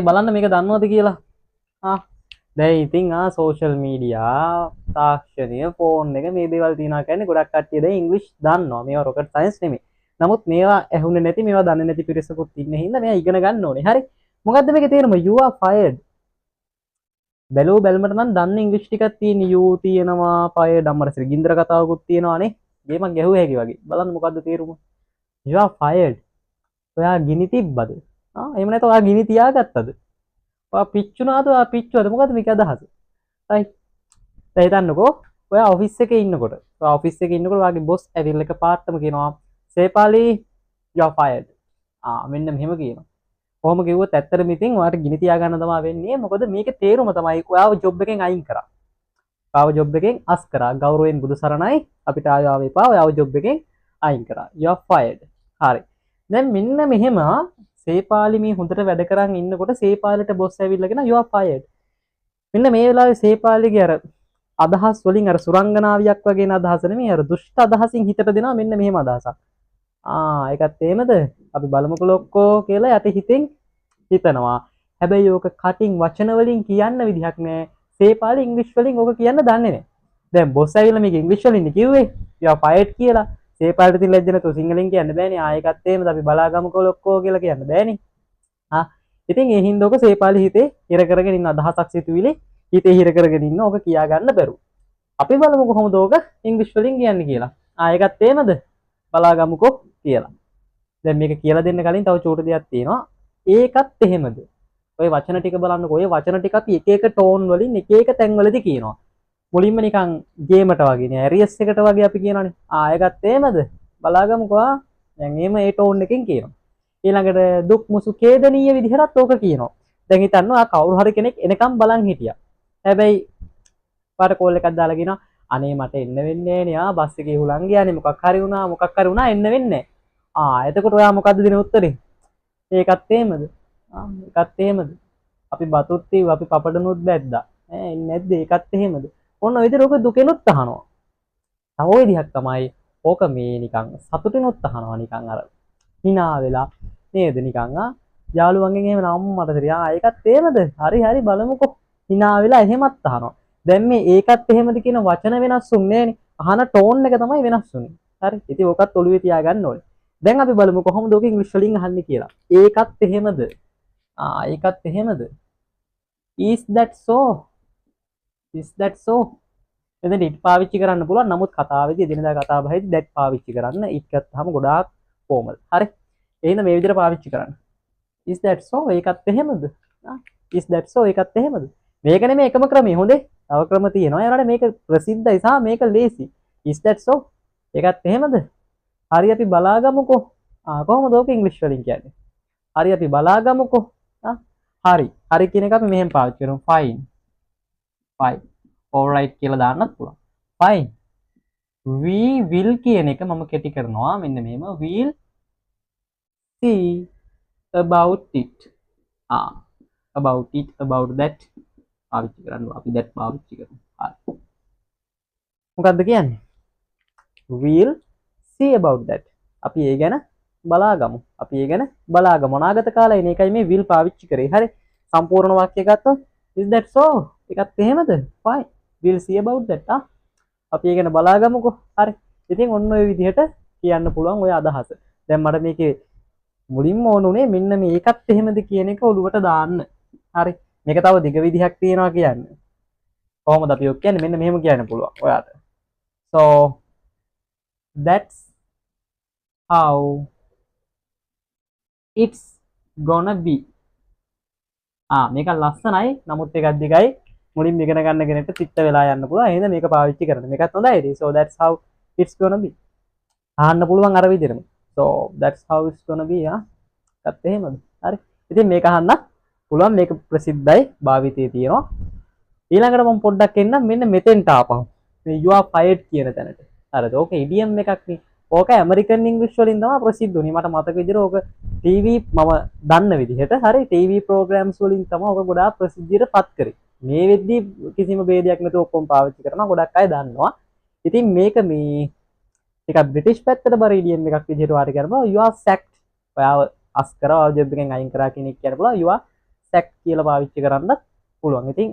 බලන්න මේක දන්නවද කියලා. දැන් ඉතින් සෝෂල් මීඩියා තාක්ෂණය ෆෝන් එක මේ දේවල් තියනවා කියන්නේ ගොඩක් කට්ටිය දැන් ඉංග්‍රීසි දන්නවා. මේවා රොකට් සයන්ස් නෙමෙයි. නමුත් මේවා ඇහුනේ නැති මේවා දන්නේ නැති පිරිසකුත් ඉන්න හින්දා මේවා ඉගෙන ගන්න ඕනේ. හරි. මොකද්ද මේකේ තේරුම? You are fired. බැලුව බැලමට නම් දන්න ඉංග්‍රීසි ටිකක් තියෙන you තියෙනවා fired අම්මරසිර ගින්දර කතාවකුත් තියෙනවානේ. ගේමක් ගැහුවා හැකි වගේ. බලන්න මොකද්ද තේරුම? You are fired. ඔයා ගිනි තිබ්බද? එහෙම නැත්නම් ඔයා ගිනි තියාගත්තද? ඔයා පිච්චුනාද? ඔයා පිච්චුවද? මොකද්ද මේකේ අදහස? right. දැන් හිතන්නකෝ ඔයා ඔෆිස් එකේ ඉන්නකොට ඔයා ඔෆිස් එකේ ඉන්නකොට ඔයාගේ බොස් ඇවිල්ලා එක පාටම කියනවා සේපාලි you are fired. මෙන්න මෙහෙම කියනවා. කොහොම කිව්වොත් ඇත්තටම ඉතින් ඔයාට ගිනි තියා ගන්න තමයි වෙන්නේ. මොකද මේකේ තේරුම තමයි ඔයාව ජොබ් එකෙන් අයින් කරා. ඔයාව ජොබ් එකෙන් අස් කරා. ගෞරවයෙන් බුදු සරණයි අපිට ආව එපා. ඔයාව ජොබ් එකෙන් අයින් කරා. you are fired. හරි. දැන් මෙන්න මෙහෙම සේපාලි මේ හොඳට වැඩ කරන් ඉන්නකොට සේපාලිට බොස් ඇවිල්ලා කියන you are fired. මෙන්න මේ වෙලාවේ සේපාලිගේ අර අදහස් වලින් අර සුරංගනාවියක් වගේ අදහස නෙමෙයි අර දුෂ්ට අදහසින් හිතට දෙනවා මෙන්න මෙහෙම අදහසක්. ඒකත් එහෙමද? අපි බලමුකෝ ලොක්කෝ කියලා යට හිතෙන් හිතනවා. හැබැයි ඕක කටින් වචන වලින් කියන්න විදිහක් නෑ. සේපාලි ඉංග්‍රීසි වලින් ඕක කියන්න දන්නේ නෑ. දැන් බොස් ඇවිල්ලා මේක ඉංග්‍රීසි වලින් කිව්වේ you are fired කියලා. සේපාලිට ඉතින් ලැජ්ජ නැතුව සිංහලෙන් කියන්න බෑනේ. ඒකත් එහෙමද අපි බලාගමුකෝ ලොක්කෝ කියලා කියන්න බෑනේ. ඉතින් ඒ හින්දා ඔක සේපාලි හිතේ හිර කරගෙන ඉන්න අදහසක් සිතුවිලි හිතේ හිර කරගෙන ඉන්න ඕක කියා ගන්න බැරුව. අපි බලමු කොහොමද ඕක ඉංග්‍රීසි වලින් කියන්නේ කියලා. ඒකත් එහෙමද? බලාගමුකෝ කියලා. දැන් මේක කියලා දෙන්න කලින් තව චූටි දෙයක් තියෙනවා. ඒකත් එහෙමද? ඔය වචන ටික බලන්නකෝ. ඔය වචන ටික අපි එක එක ටෝන් වලින් එක එක තැන් වලදී කියනවා. මුලින්ම නිකන් ගේමට වගේ නේ ඇරියස් එකට වගේ අපි කියනවානේ. ඒකත් එහෙමද? බලාගමුකෝ. දැන් එහෙම ඒ ටෝන් එකෙන් කියනවා. ඊළඟට දුක් මුසු ඛේදනීය විදිහට ඕක කියනවා. දැන් හිතන්න කවුරු හරි කෙනෙක් එනකම් බලන් හිටියා. හැබැයි පාට කෝල් එකක් දාලා කියනවා අනේ මට එන්න වෙන්නේ නෑ බස් එකේ හුලං ගියානේ මොකක් හරි වුණා එන්න වෙන්නේ නෑ. එතකොට ඔයා මොකද්ද දෙන උත්තරේ? ඒකත් එහෙමද? ඒකත් එහෙමද? අපි බතුත් තීව අපි පපඩනුත් බැද්දා. එන්නේ නැද්ද? ඒකත් එහෙමද? ඔන්න ඔය විදිහට ඔක දුකෙනුත් අහනවා. තව ඔය විදිහක් තමයි ඕක මේ නිකන් සතුටිනුත් අහනවා නිකන් අර hina වෙලා නේද නිකන් යාළුවන්ගෙන් එහෙම නම්මට තරියා ඒකත් එහෙමද? හරි බලමුකෝ. hina වෙලා එහෙමත් අහනවා. දැන් මේ ඒකත් එහෙමද කියන වචන වෙනස් වුන්නේ නෑනේ. අහන ටෝන් එක තමයි වෙනස් වුනේ. හරි. ඉතින් ඕකත් ඔළුවේ තියාගන්න ඕනේ. දැන් අපි බලමු කොහොමද ඕක ඉංග්‍රීසි වලින් අහන්නේ කියලා. ඒකත් එහෙමද? ඒකත් එහෙමද? is that so? is that so? එතන it පාවිච්චි කරන්න පුළුවන්. නමුත් කතාවේදී එදිනදා කතා බහේදී that පාවිච්චි කරන්න. it ගත්තාම ගොඩාක් formal. හරි. එහෙනම් මේ විදිහට පාවිච්චි කරන්න. is that so? ඒකත් එහෙමද? is that so? ඒකත් එහෙමද? මේක නෙමෙයි එකම ක්‍රමය. හොඳේ. තව ක්‍රම තියෙනවා. ඒ වුණාට මේක ප්‍රසිද්ධයි සහ මේක ලේසි. is that so? ඒකත් එහෙමද? හරි අපි බලාගමුකෝ. කොහොමද ඕක ඉංග්‍රීසි වලින් කියන්නේ? හරි අපි බලාගමුකෝ. හරි කියන එක අපි මෙහෙම පාවිච්චි කරමු. fine. alright කියලා දාන්නත් පුළුවන්. fine. we will කියන එක මම කෙටි කරනවා. මෙන්න මෙහෙම will see about it. about that පාවිච්චි කරන්න. අපි that පාවිච්චි කරමු. හරි. මොකද්ද කියන්නේ? will see about that. අපි ඒ ගැන බලාගමු. අනාගත කාලේ නේ එකයි මේ will පාවිච්චි කරේ. හරි. සම්පූර්ණ වාක්‍ය ගත්තොත් is that so? ඒකත් එහෙමද? fine. will see about that. අපි ඒ ගැන බලාගමුකෝ. හරි. ඉතින් ඔන්න ඔය විදිහට කියන්න පුළුවන් ඔය අදහස. දැන් මට මේකේ මුලින්ම ඕනුනේ මෙන්න මේකත් එහෙමද කියන එක ඔලුවට දාන්න. හරි. මේක තව දිග විදිහක් තියෙනවා කියන්නේ. කොහොමද අපි ඔක් කියන්නේ? මෙන්න මෙහෙම කියන්න පුළුවන් ඔයාට. so that's how it's gonna be. මේක ලස්සනයි. නමුත් ඒකත් දිගයි. මුලින්ම ඉගෙන ගන්න කෙනෙක්ට තිත්ත වෙලා යන්න පුළුවන්. එහෙනම් මේක පාවිච්චි කරන්න. මේකත් හොඳයි. so that's how it's gonna be. අහන්න පුළුවන් අර විදිහටම. so that's how it's gonna be. ඒකත් එහෙමද? හරි. ඉතින් මේක අහන්න පුළුවන්. මේක ප්‍රසිද්ධයි. භාවිතයේ තියෙනවා. ඊළඟට මම පොඩ්ඩක් එන්නම් මෙන්න මෙතෙන්ට ආපහු. මේ you are fired කියන තැනට. හරිද? ඕක ඉඩියම් එකක් නේ. ඕක ඇමරිකන් ඉංග්‍රීසි වලින් තමයි ප්‍රසිද්ධ උනේ. මට මතක විදිහට ඕක ටීවී මම දන්න විදිහට හරි ටීවී ප්‍රෝග්‍රෑම්ස් වලින් තමයි ඕක ගොඩාක් ප්‍රසිද්ධියට පත් කරේ. මේ වෙද්දි කිසිම ભેදයක් නැතුව ඔක්කොම පාවිච්චි කරනවා. ගොඩක් අය දන්නවා. ඉතින් මේක මේ ටිකක් බ්‍රිටිෂ් පැත්තට බර ඉඩියම් එකක් විදිහට වාර කරනවා. you are sacked. ඔයාව අස් කරා ජොබ් එකෙන් අයින් කරා කියන එක කියන්න පුළුවන්. you are සැක් කියලා පාවිච්චි කරන්නත් පුළුවන්. ඉතින්